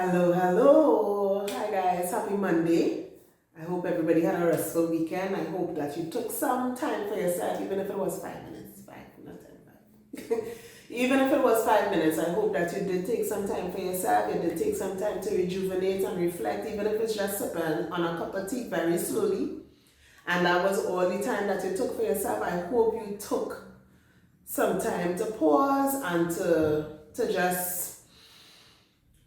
Hello. Hi guys, happy Monday. I hope everybody had a restful weekend. I hope that you took some time for yourself, even if it was 5 minutes. Not 10, 5. Even if it was 5 minutes, I hope that you did take some time for yourself. You did take some time to rejuvenate and reflect, even if it's just sipping on a cup of tea very slowly. And that was all the time that you took for yourself. I hope you took some time to pause and to just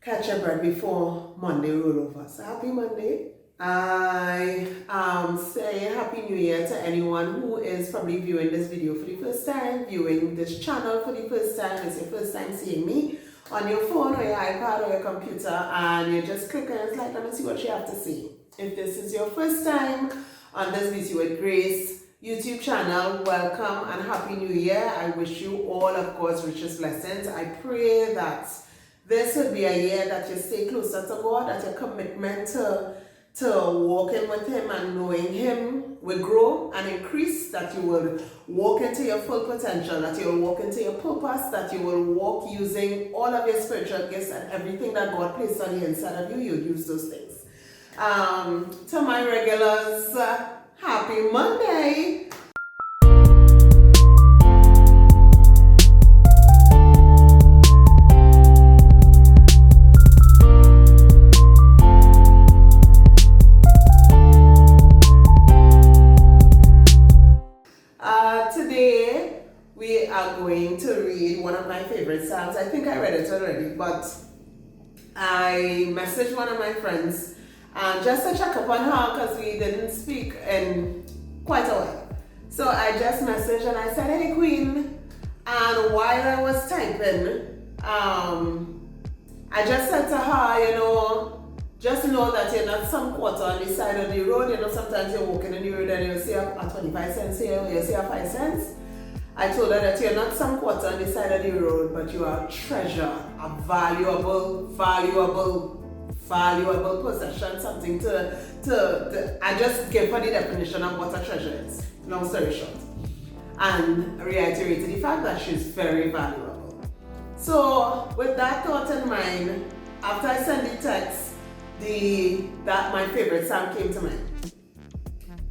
catch your breath before Monday roll over. So happy Monday. I say happy new year to anyone who is probably viewing this video for the first time, viewing this channel for the first time. It's your first time seeing me on your phone or your iPad or your computer, and you just click and it's like, let me see what you have to say. If this is your first time on this Beauty with Grace YouTube channel, welcome and happy new year. I wish you all, of course, richest blessings. I pray that this will be a year that you stay closer to God, that your commitment to walking with Him and knowing Him will grow and increase, that you will walk into your full potential, that you will walk into your purpose, that you will walk using all of your spiritual gifts and everything that God placed on the inside of you, you'll use those things. To my regulars, happy Monday! Today we are going to read one of my favorite psalms. I think I read it already, but I messaged one of my friends just to check up on her because we didn't speak in quite a while. So I just messaged and I said, hey Queen, and while I was typing, I just said to her, just know that you're not some quarter on the side of the road. Sometimes you're walking in the road and you see a 25 cents here, or you see a 5 cents. I told her that you're not some quarter on the side of the road, but you are a treasure, a valuable possession, something to I just gave her the definition of what a treasure is, long story short. And reiterated the fact that she's very valuable. So with that thought in mind, after I sent the text, that my favorite psalm came to mind.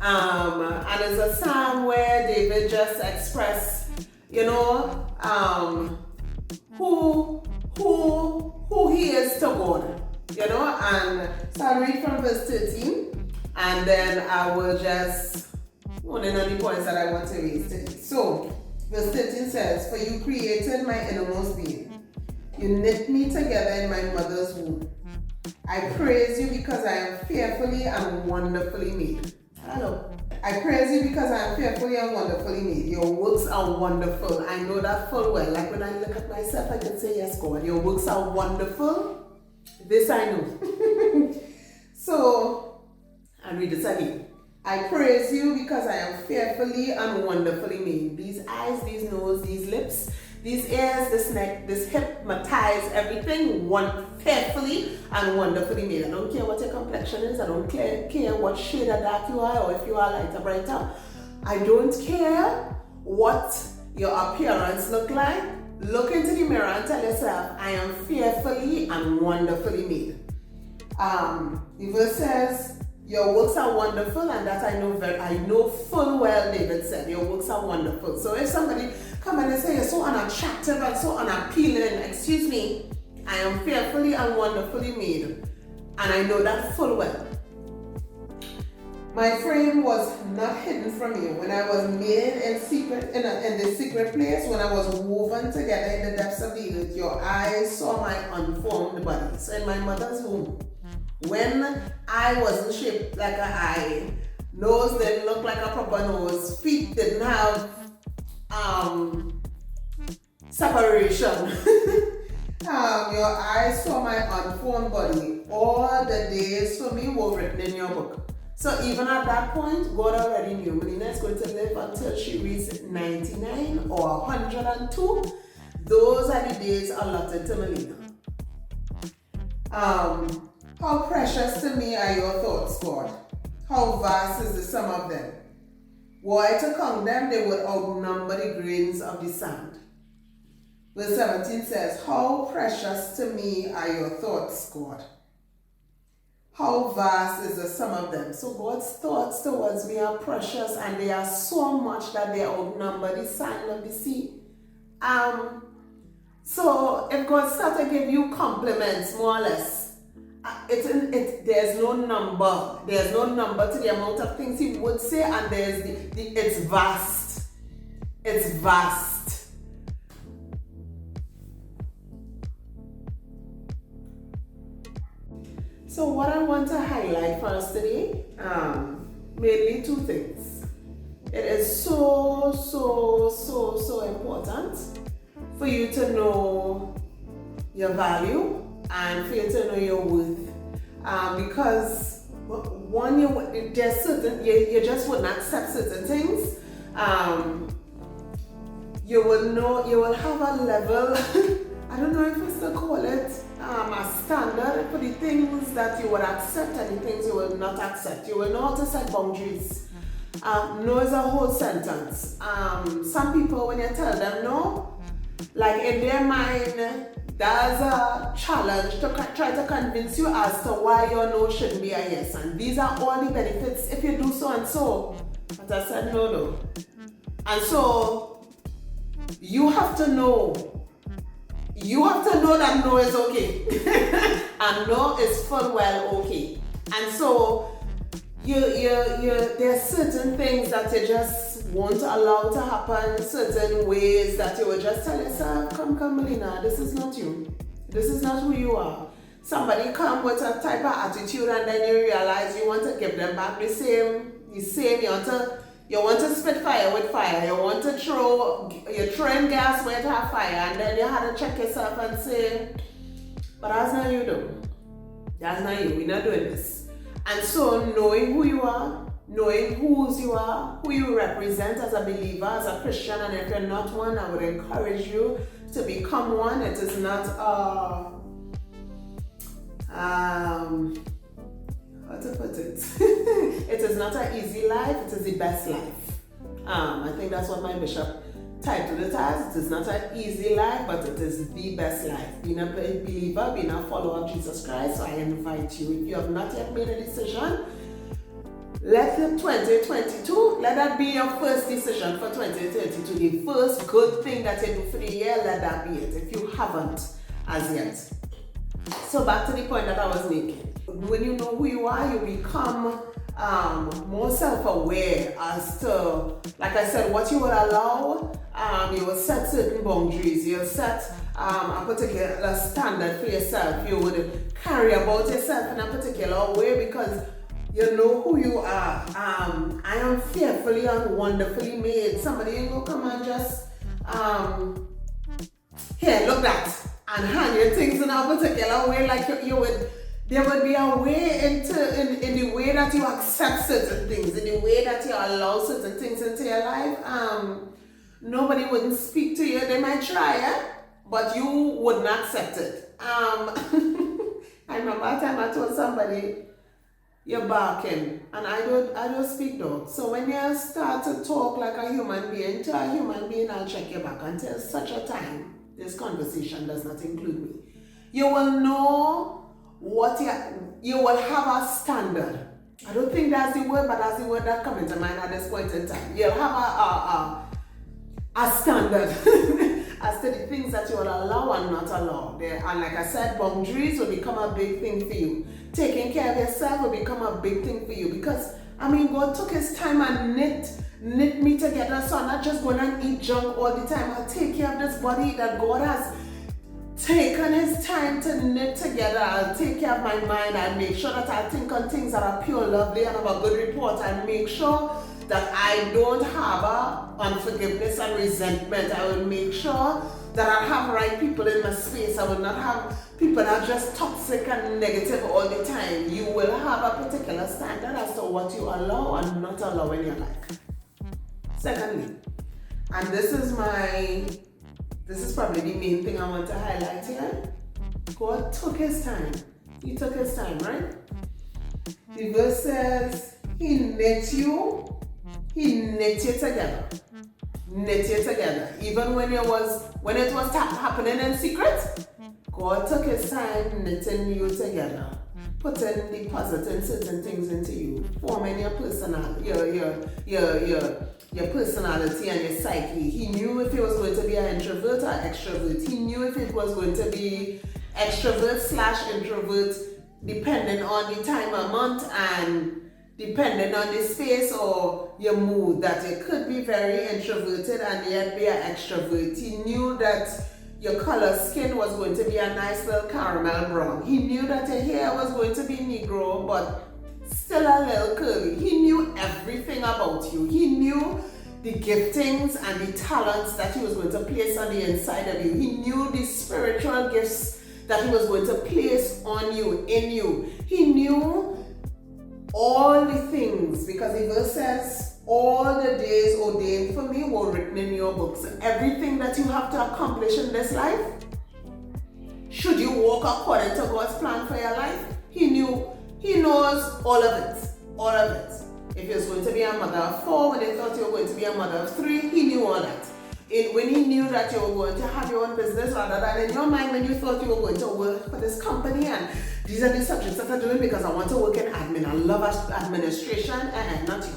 And it's a psalm where David just expressed, who he is to God, and so I'll read from verse 13, and then I will just one in the points that I want to raise today. So, verse 13 says, for you created my innermost being. You knit me together in my mother's womb. I praise you because I am fearfully and wonderfully made. Hello. I praise you because I am fearfully and wonderfully made. Your works are wonderful. I know that full well. Like when I look at myself, I can say, yes, God, your works are wonderful. This I know. So, I'll read this again. I praise you because I am fearfully and wonderfully made. These eyes, these nose, these lips, these ears, this neck, this hip, my thighs, everything fearfully and wonderfully made. I don't care what your complexion is. I don't care what shade of dark you are or if you are lighter, brighter. I don't care what your appearance look like. Look into the mirror and tell yourself, I am fearfully and wonderfully made. The verse says, your works are wonderful, and that I know full well, David said, your works are wonderful. So if somebody come and say, you're so unattractive and so unappealing, excuse me, I am fearfully and wonderfully made, and I know that full well. My frame was not hidden from you when I was made in secret, in the secret place, when I was woven together in the depths of the earth. Your eyes saw my unformed body. So in my mother's womb, when I wasn't shaped like an eye, nose didn't look like a proper nose, feet didn't have separation. Your eyes saw my unformed body. All the days for me were written in your book. So even at that point, God already knew Melina is going to live until she reaches 99 or 102. Those are the days allotted to Melina. How precious to me are your thoughts, God. How vast is the sum of them. Were I to count them, they would outnumber the grains of the sand. Verse 17 says, how precious to me are your thoughts, God. How vast is the sum of them. So God's thoughts towards me are precious, and they are so much that they outnumber the sand of the sea. So if God starts to give you compliments, more or less, there's no number. There's no number to the amount of things He would say, and there's it's vast. It's vast. So what I want to highlight for us today, mainly two things. It is so important for you to know your value and for you to know your worth. Because one, there's certain, you just wouldn't accept certain things. You will have a level, I don't know if we still call it a standard for the things that you will accept and the things you will not accept. You will know how to set boundaries. No is a whole sentence. Some people, when you tell them no, like in their mind, there's a challenge to try to convince you as to why your no shouldn't be a yes. And these are all the benefits if you do so and so. But I said no. And so you have to know. You have to know that no is okay. And no is full well okay. And so there are certain things that you just won't allow to happen, certain ways that you will just tell yourself, come Melina, this is not you. This is not who you are. Somebody come with a type of attitude and then you realize you want to give them back the same, you want to spit fire with fire. You want to you're throwing gas where it has fire, and then you have to check yourself and say, but that's not you though. That's not you. We're not doing this. And so knowing who you are, knowing whose you are, who you represent as a believer, as a Christian, and if you're not one, I would encourage you to become one. It is not how to put it? It is not an easy life, it is the best life. I think that's what my bishop titled it as. It is not an easy life, but it is the best life. Being a believer, being a follower of Jesus Christ, so I invite you, if you have not yet made a decision, let the 2022, let that be your first decision for 2032. The first good thing that you do for the year, let that be it, if you haven't as yet. So back to the point that I was making. When you know who you are, you become more self-aware as to, like I said, what you will allow. You will set certain boundaries. You'll set a particular standard for yourself. You would carry about yourself in a particular way because you know who you are. I am fearfully and wonderfully made. Somebody will come and just, here, look that, and hand your things in a particular way, like you would. There would be a way in the way that you accept certain things, in the way that you allow certain things into your life. Nobody wouldn't speak to you. They might try, but you wouldn't accept it. I remember a time I told somebody, you're barking, and I don't speak dog. So when you start to talk like a human being to a human being, I'll check your back until such a time this conversation does not include me. You will know you will have a standard. I don't think that's the word, but that's the word that comes into mind at this point in time. You'll have a standard as to the things that you will allow and not allow. And like I said, boundaries will become a big thing for you. Taking care of yourself will become a big thing for you because, God took His time and knit me together, so I'm not just going to eat junk all the time. I'll take care of this body that God has taken His time to knit together. I'll take care of my mind and make sure that I think on things that are pure, lovely, and have a good report, and make sure that I don't harbor unforgiveness and resentment. I will make sure that I have right people in my space. I will not have people that are just toxic and negative all the time. You will have a particular standard as to what you allow and not allow in your life. Secondly, and this is probably the main thing I want to highlight here. God took His time. He took His time, right? The verse says, He knit you together. knit you together. Even when it was happening in secret, God took his time knitting you together, depositing certain things into you, forming your personality, your personality and your psyche. He knew if it was going to be an introvert or extrovert. He knew if it was going to be extrovert/introvert, depending on the time of month and depending on the space or your mood, that it could be very introverted and yet be an extrovert. He knew that your color skin was going to be a nice little caramel brown. He knew that your hair was going to be Negro, but still a little curly. He knew everything about you. He knew the giftings and the talents that he was going to place on the inside of you. He knew the spiritual gifts that he was going to place on you, in you. He knew all the things, because the verse says, all the days ordained for me were written in your books. Everything that you have to accomplish in this life, should you walk according to God's plan for your life, he knows all of it. If you're going to be a mother of 4, when they thought you were going to be a mother of 3, he knew all that. When he knew that you were going to have your own business, rather than in your mind when you thought you were going to work for this company and these are the subjects that I'm doing because I want to work in admin. I love administration. Not you.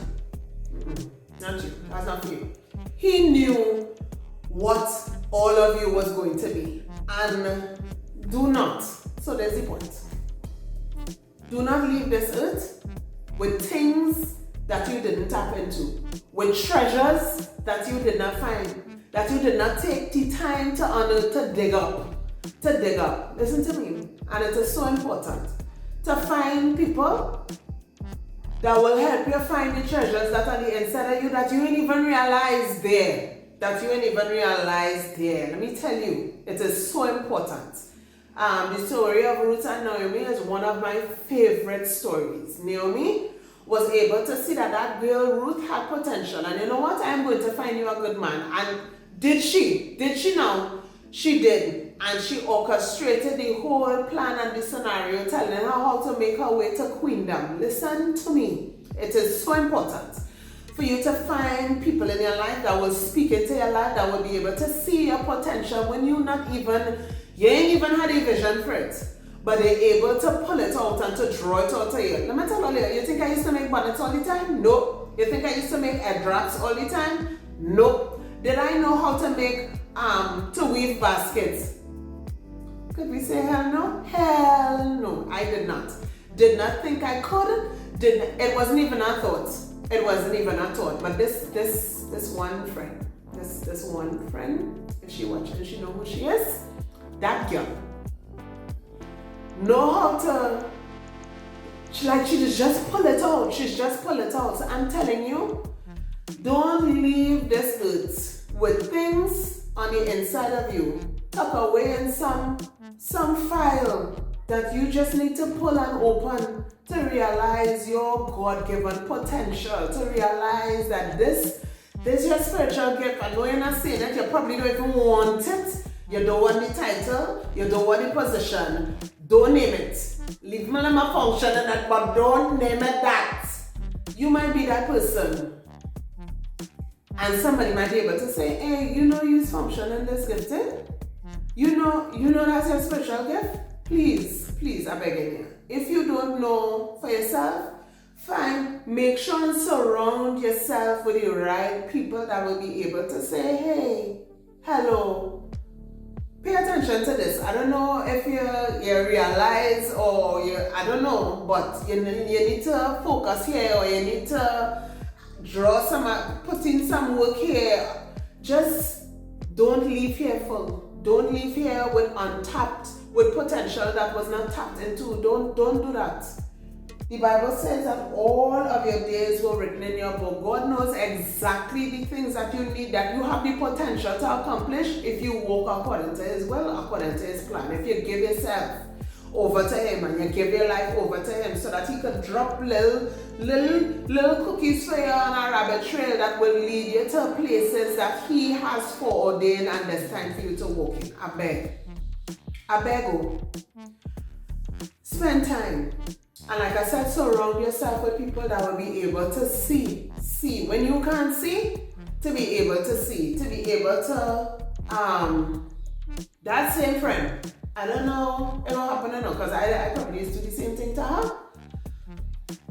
Not you. That's not for you. He knew what all of you was going to be. And do not, so there's the point. Do not leave this earth with things that you didn't tap into, with treasures that you did not find, that you did not take the time to unearth, to dig up. Listen to me. And it is so important to find people that will help you find the treasures that are the inside of you that you ain't even realize there. Let me tell you, it is so important. The story of Ruth and Naomi is one of my favorite stories. Naomi was able to see that girl Ruth had potential, and you know what? I'm going to find you a good man. And did she? Did she now? She did. And she orchestrated the whole plan and the scenario, telling her how to make her way to queendom. Listen to me. It is so important for you to find people in your life that will speak into your life, that will be able to see your potential when you ain't even had a vision for it, but they're able to pull it out and to draw it out of you. Let me tell you, you think I used to make bonnets all the time? No. You think I used to make head wraps all the time? No. Did I know how to make, to weave baskets? Could we say hell no? Hell no, I did not. Did not think I could. It wasn't even a thought. But this one friend, if she watching, she know who she is. That girl know how to. She just pull it out. So I'm telling you, don't leave this earth with things on the inside of you, tuck away in some file that you just need to pull and open to realize your God-given potential, to realize that this your spiritual gift. I know you're not saying it, you probably don't even want it, you don't want the title, you don't want the position, don't name it. Leave me my function in that, but don't name it that. You might be that person. And somebody might be able to say, hey, you function in this gifting? You know that's your spiritual gift? Please, I beg you. If you don't know for yourself, fine. Make sure and surround yourself with the right people that will be able to say, hey, hello, pay attention to this. I don't know if you realize or I don't know, but you need to focus here, or you need to put in some work here. Just don't leave here full. Don't leave here with potential that was not tapped into. Don't do that. The Bible says that all of your days were written in your book. God knows exactly the things that you need, that you have the potential to accomplish if you walk according to His will, according to His plan. If you give yourself over to Him and you give your life over to Him, so that He could drop little cookies for you on a rabbit trail that will lead you to places that He has foreordained and destined for you to walk in. I beg. Spend time. And like I said, surround yourself with people that will be able to see. When you can't see, to be able to see, to be able to, that same friend, I don't know if it happened or not, because I probably used to do the same thing to her.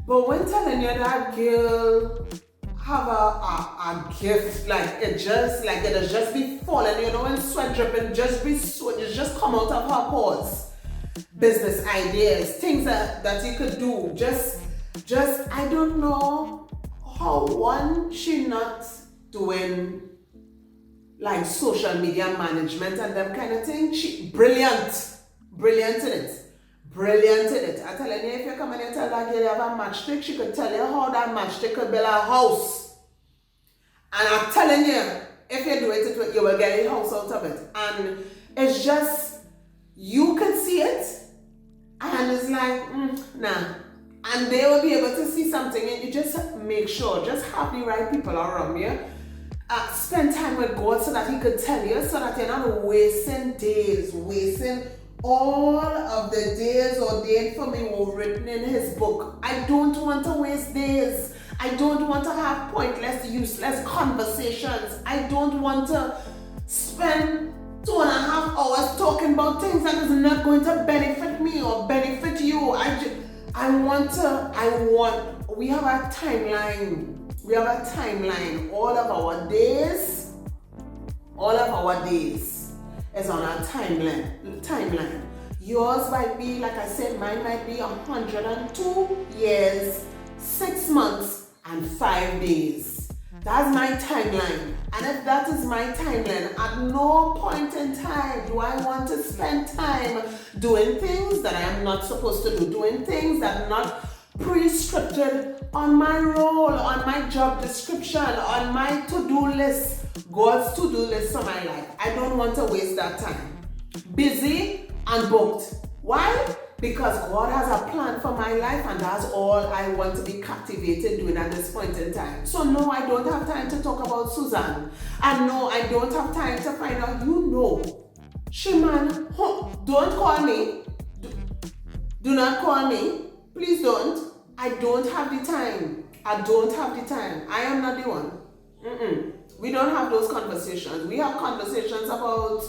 But when telling you that girl have a gift, like it just be falling, you know, when sweat dripping, just come out of her pores. Business ideas, things that you could do, just I don't know how one she not doing like social media management and them kind of thing. She brilliant in it. I'm telling you, if you come in and tell that girl you have a matchstick, she could tell you how that matchstick could build a house. And I'm telling you, if you do it, you will get a house out of it. And it's just, you could see it, and it's like, nah. And they will be able to see something, and you just make sure, just have the right people around you. Spend time with God so that He could tell you, so that you're not wasting days, wasting all of the days ordained for me were written in His book. I don't want to waste days. I don't want to have pointless, useless conversations. I don't want to spend 2.5 hours talking about things that is not going to benefit me or benefit you. We have a timeline. All of our days is on our timeline. Yours might be, like I said, mine might be 102 years, 6 months, and 5 days. That's my timeline. And if that is my timeline, at no point in time do I want to spend time doing things that I am not supposed to do, doing things that are not pre-scripted on my role, on my job description, on my to-do list, God's to-do list for my life. I don't want to waste that time. Busy and booked. Why? Because God has a plan for my life, and that's all I want to be captivated doing at this point in time. So no, I don't have time to talk about Suzanne. And no, I don't have time to find out, Shiman, don't call me. Do not call me. Please don't. I don't have the time. I am not the one. We don't have those conversations. We have conversations about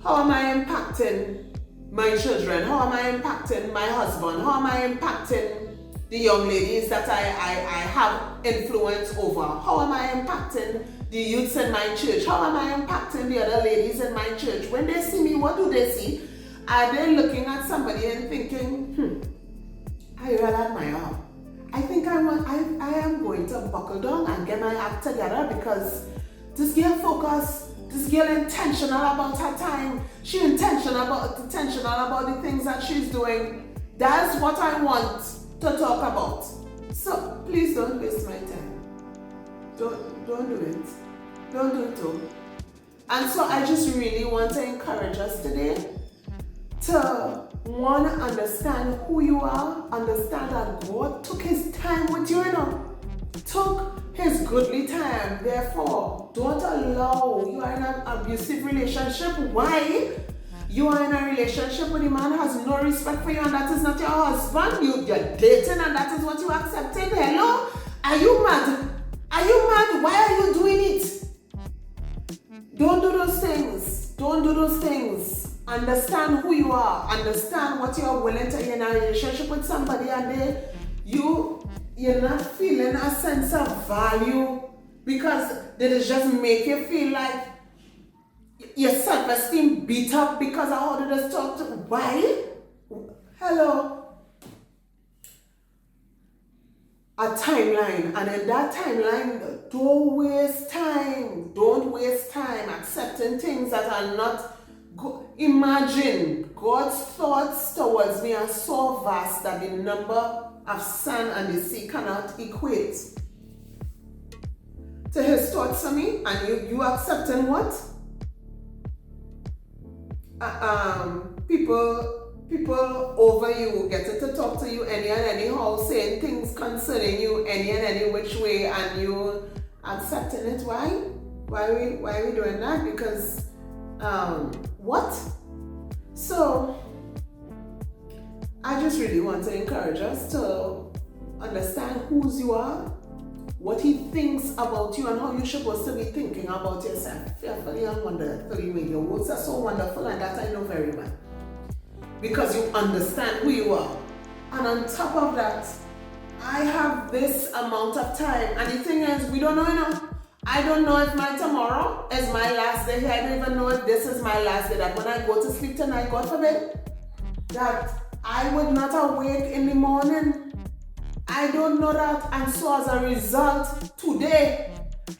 how am I impacting my children? How am I impacting my husband? How am I impacting the young ladies that I have influence over? How am I impacting the youths in my church? How am I impacting the other ladies in my church? When they see me, what do they see? Are they looking at somebody and thinking, I really admire her. I think I am going to buckle down and get my act together, because this girl focused. This girl intentional about her time. She's intentional about the things that she's doing. That's what I want to talk about. So please don't waste my time. Don't do it. Don't do it too. And so I just really want to encourage us today to understand who you are, understand that God took His time with you, took His goodly time. Therefore, don't allow, you are in an abusive relationship. Why? You are in a relationship with a man who has no respect for you, and that is not your husband. You're dating, and that is what you accepted. Hello? Are you mad? Why are you doing it? Don't do those things. Understand who you are. Understand what you are willing to. You're in a relationship with somebody, and you're not feeling a sense of value because they just make you feel like your self-esteem beat up because of how they just talk to. Why? Hello? A timeline, and in that timeline, don't waste time accepting things that are not good. Imagine God's thoughts towards me are so vast that the number of sand and the sea cannot equate to His thoughts for me, and you accepting what? People over you, getting to talk to you any and anyhow, saying things concerning you any and any which way, and you accepting it. Why? Why are we doing that? Because what? So I just really want to encourage us to understand whose you are, what he thinks about you and how you're supposed to be thinking about yourself. Fearfully and wonderfully made. Your works are so wonderful, and that I know very well. Because you understand who you are. And on top of that, I have this amount of time. And the thing is, we don't know enough. I don't know if my tomorrow is my last day here. I don't even know if this is my last day. That when I go to sleep tonight, God forbid, that I would not awake in the morning. I don't know that. And so as a result, today,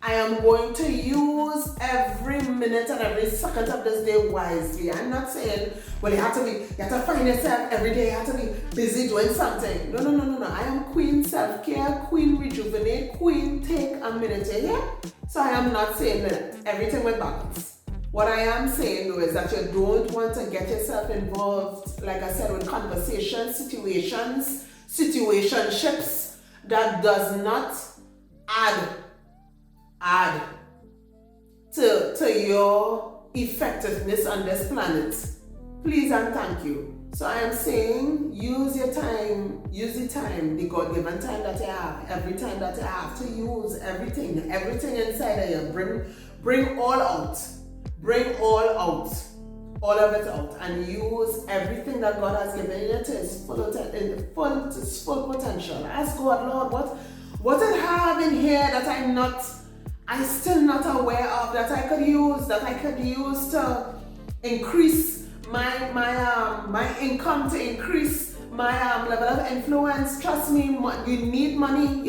I am going to use every minute and every second of this day wisely. I'm not saying, well, you have to find yourself every day, you have to be busy doing something. No. I am Queen Self-Care, Queen Rejuvenate, Queen Take a Minute here. So I am not saying that everything with balance. What I am saying though is that you don't want to get yourself involved, like I said, with conversations, situations, situationships that does not add to your effectiveness on this planet. Please and thank you. So I am saying, use your time, use the time, the God-given time that you have, every time that you have to use everything inside of you. Bring all out, all of it out, and use everything that God has given you to its full potential. Ask God, Lord, what I have in here that I'm still not aware of, that I could use to increase my income, to increase my level of influence. Trust me, you need money.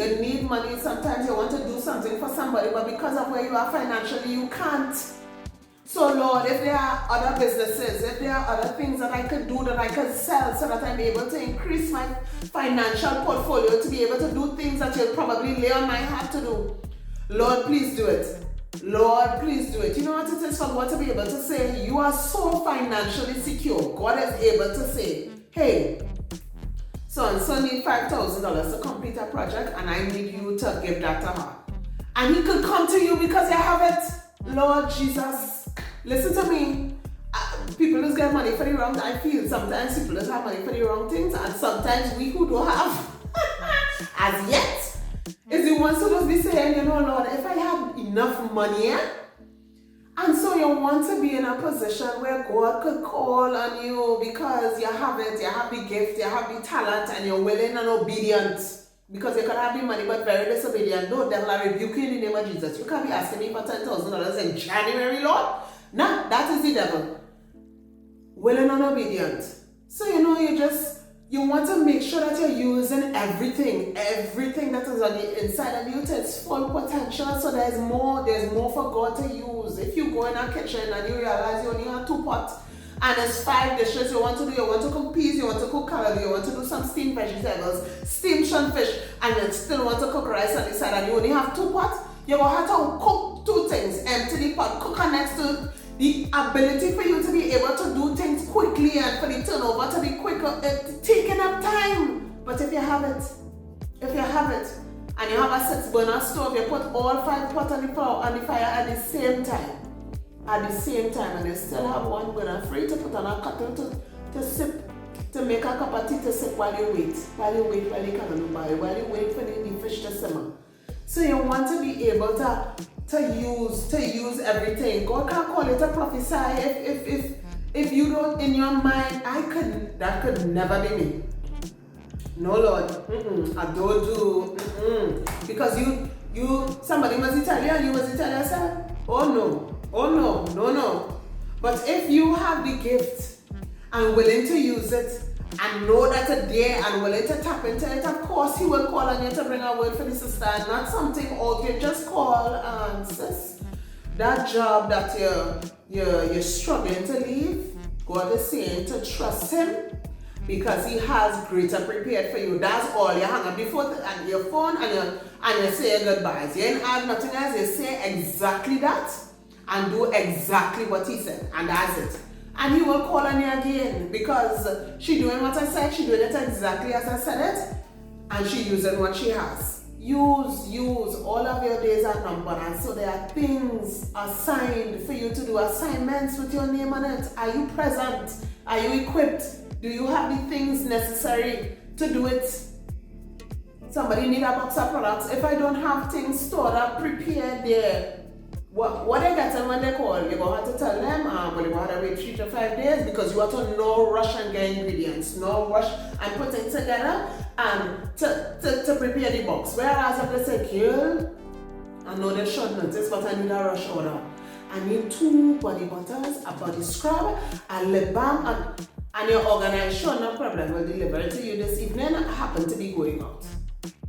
Sometimes you want to do something for somebody, but because of where you are financially, you can't. So Lord, if there are other businesses, if there are other things that I could do, that I could sell, so that I'm able to increase my financial portfolio, to be able to do things that you'll probably lay on my heart to do, Lord, please do it. Lord, please do it. You know what it is for God to be able to say, you are so financially secure. God is able to say, hey, so need $5,000 to complete a project, and I need you to give that to her. And he could come to you because you have it. Lord Jesus, listen to me. People just get money for the wrong. I feel sometimes people just have money for the wrong things, and sometimes we who don't have as yet is the ones who just be saying, you know, Lord, if I had enough money, and so you want to be in a position where God could call on you because you have it, you have the gift, you have the talent, and you're willing and obedient. Because you can have the money but very disobedient. No, devil, I rebuke you in the name of Jesus. You can't be asking me for $10,000 in January, Lord. No, that is the devil. Willing and obedient. So you want to make sure that you're using everything that is on the inside of you to its full potential. So there's more for God to use. If you go in a kitchen and you realize you only have 2 pots and it's 5 dishes you want to do, you want to cook peas, you want to cook carrot, you want to do some steamed vegetables, steamed shrimp fish, and you still want to cook rice on the side and you only have 2 pots, you're going to have to cook 2 things, empty the pot, cook next to the ability for you to be able to do things quickly and for the turnover to be quicker, it's taking up time. But if you have it, and you have a 6-burner stove, you put all 5 pots on the fire at the same time, and you still have 1 burner free to put on a kettle to sip, to make a cup of tea to sip while you wait while you wait for the fish to simmer. So you want to be able to use everything. God can't call you to prophesy if you don't, in your mind, that could never be me. No, Lord, I don't do, because somebody must tell you and you must tell yourself, oh no. But if you have the gift and willing to use it and know that it's there and willing to tap into it, of course he will call on you to bring a word for the sister, and not something out. You just call and sis, that job that you're struggling to leave, God is saying to trust him because he has greater prepared for you. That's all. You hang up your phone and you say goodbyes. You ain't add nothing else. You say exactly that and do exactly what he said, and that's it. And he will call on you again because she doing what I said, she doing it exactly as I said it, and she using what she has. Use. All of your days are numbered, and so there are things assigned for you to do, assignments with your name on it. Are you present? Are you equipped? Do you have the things necessary to do it? somebody need a box of products. If I don't have things stored up, prepared there, what they get them when they call, you're going to have to tell them, well, you're going to have to wait 3 to 5 days because you have to no rush and get ingredients, no rush and put it together and to prepare the box. Whereas if they say, girl, I know they should notice, but I need a rush order. I need 2 body butters, a body scrub, a lip balm, and your organization, no problem, will deliver it to you this evening. I happen to be going out.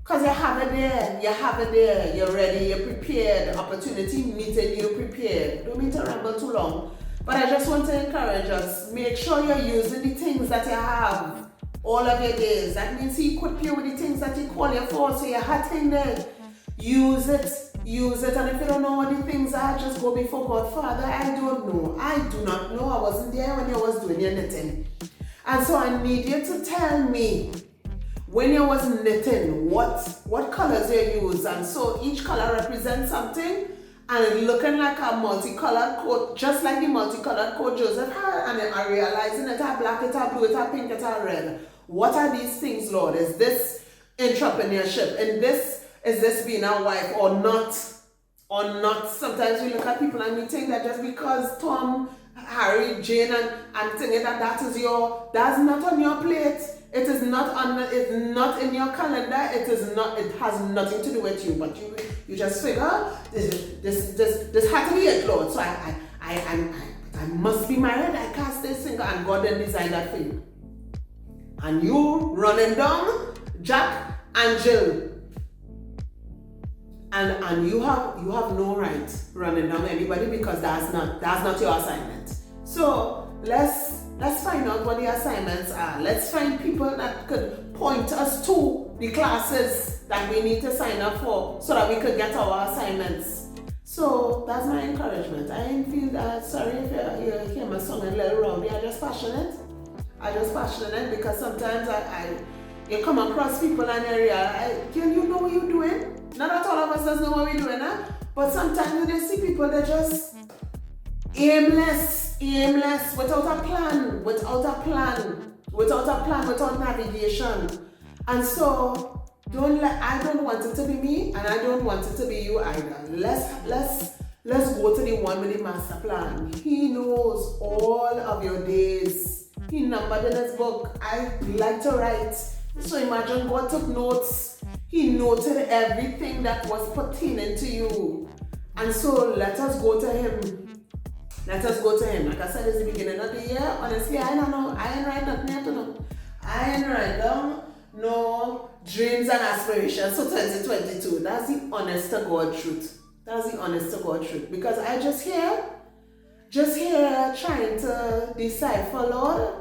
Because you have it there, you're ready, you're prepared, opportunity meeting you prepared. Don't mean to ramble too long, but I just want to encourage us, make sure you're using the things that you have all of your days. That means you equip you with the things that you call your for, so you have in there. Use it, and if you don't know what the things are, just go before God. Father, I do not know, I wasn't there when you was doing your knitting. And so I need you to tell me, when you was knitting, what colors you use, and so each color represents something, and it looking like a multicolored coat, just like the multicolored coat Joseph had, and I'm realizing it are black, it are blue, it are pink, it are red. What are these things, Lord? Is this entrepreneurship? Is this being a wife or not? Or not? Sometimes we look at people and we think that just because Tom, Harry, Jane, and thinking that's not on your plate. It is it's not in your calendar. It has nothing to do with you. But you just figure this had to be it, Lord. So I must be married. I can't stay single, and God then designed that for you. And you running down Jack and Jill, and you have no right running down anybody, because that's not your assignment. So let's find out what the assignments are. Let's find people that could point us to the classes that we need to sign up for so that we could get our assignments. So that's my encouragement. I didn't feel sorry if you hear my song a little rowdy. I'm just passionate because sometimes you come across people and you realize, you know what you're doing? Not that all of us does know what we're doing, but sometimes you see people that just aimless, without a plan, without navigation. And so I don't want it to be me, and I don't want it to be you either. Let's go to the one with the master plan. He knows all of your days. He numbered in his book. I like to write. So imagine God took notes. He noted everything that was pertaining to you. And so let us go to him. Like I said, it's the beginning of the year. Honestly, I don't know. I ain't write nothing yet to know. I ain't write down no dreams and aspirations for 2022. That's the honest to God truth. Because I just here trying to decipher, Lord,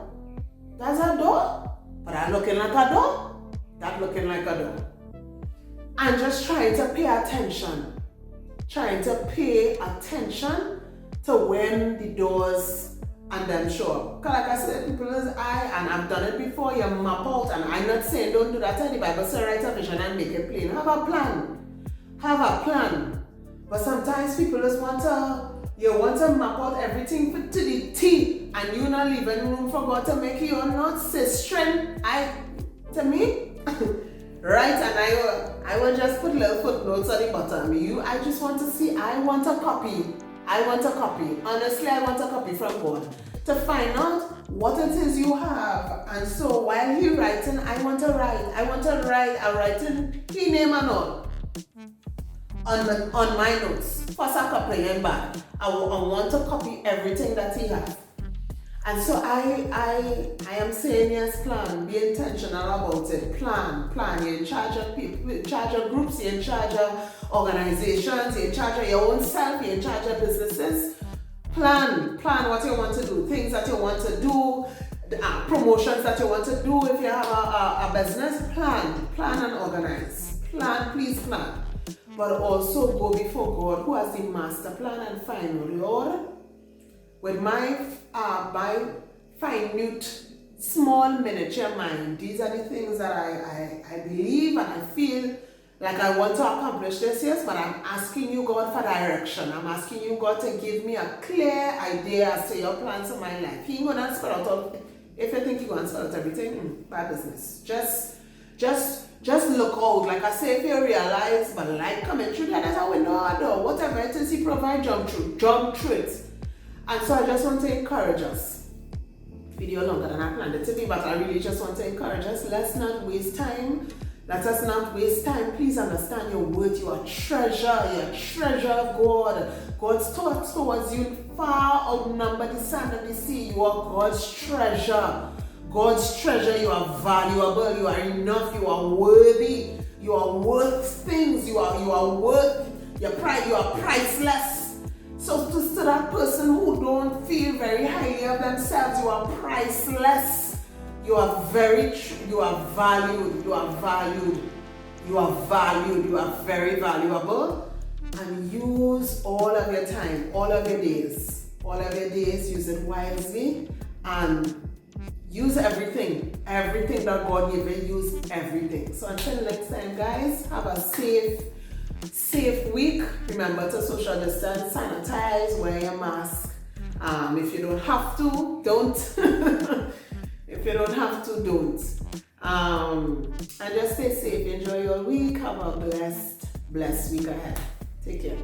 that's a door, but I'm looking like a door. That looking like a door. And just trying to pay attention to when the doors and them show up. Because like I said, people is and I've done it before, you map out, and I'm not saying don't do that in the Bible, say write a vision and make it plain. Have a plan. But sometimes people just want to map out everything to the T, and you're not leaving room for God to make your notes say strength. To me, right, and I will just put little footnotes on the bottom. I just want to see, I want a copy. Honestly, I want a copy from God to find out what it is you have. And so while you're writing, I want to write a writing key name and all on my notes. First I copy him back. I want to copy everything that he has. And so I am saying yes, plan, be intentional about it. Plan. You're in charge of people, in charge of groups, you're in charge of organizations, you're in charge of your own self, you're in charge of businesses. Plan what you want to do, things that you want to do, promotions that you want to do. If you have a business, plan and organize. Please plan. But also go before God, who has the master plan, and find, Lord, with my minute, small, miniature mind, these are the things that I believe and I feel like I want to accomplish this, yes, but I'm asking you, God, for direction. I'm asking you, God, to give me a clear idea as to your plans for my life. He ain't gonna spell out all, if you think you're gonna spell out everything, bad business. Just just look out. Like I say, if you realize, but light coming through there, there's a window or door, whatever it is He provide, jump through it. And so I just want to encourage us. Video longer than I planned it to be, but I really just want to encourage us. Let's not waste time. Let us not waste time. Please understand your worth. You are treasure. You're a treasure of God. God's thoughts towards you far outnumber the sand of the sea. You are God's treasure. God's treasure. You are valuable. You are enough. You are worthy. You are worth things. You are worth your pride. You are priceless. So to that person who don't feel very highly of themselves, you are priceless. You are you are valued, you are valued, you are valued, you are very valuable. And use all of your time, all of your days, use it wisely and use everything that God gave you, use everything. So until next time, guys, have a safe week. Remember to social distance, sanitize, wear your mask. If you don't have to, don't. If you don't have to, don't. And just stay safe. Enjoy your week. Have a blessed week ahead. Take care.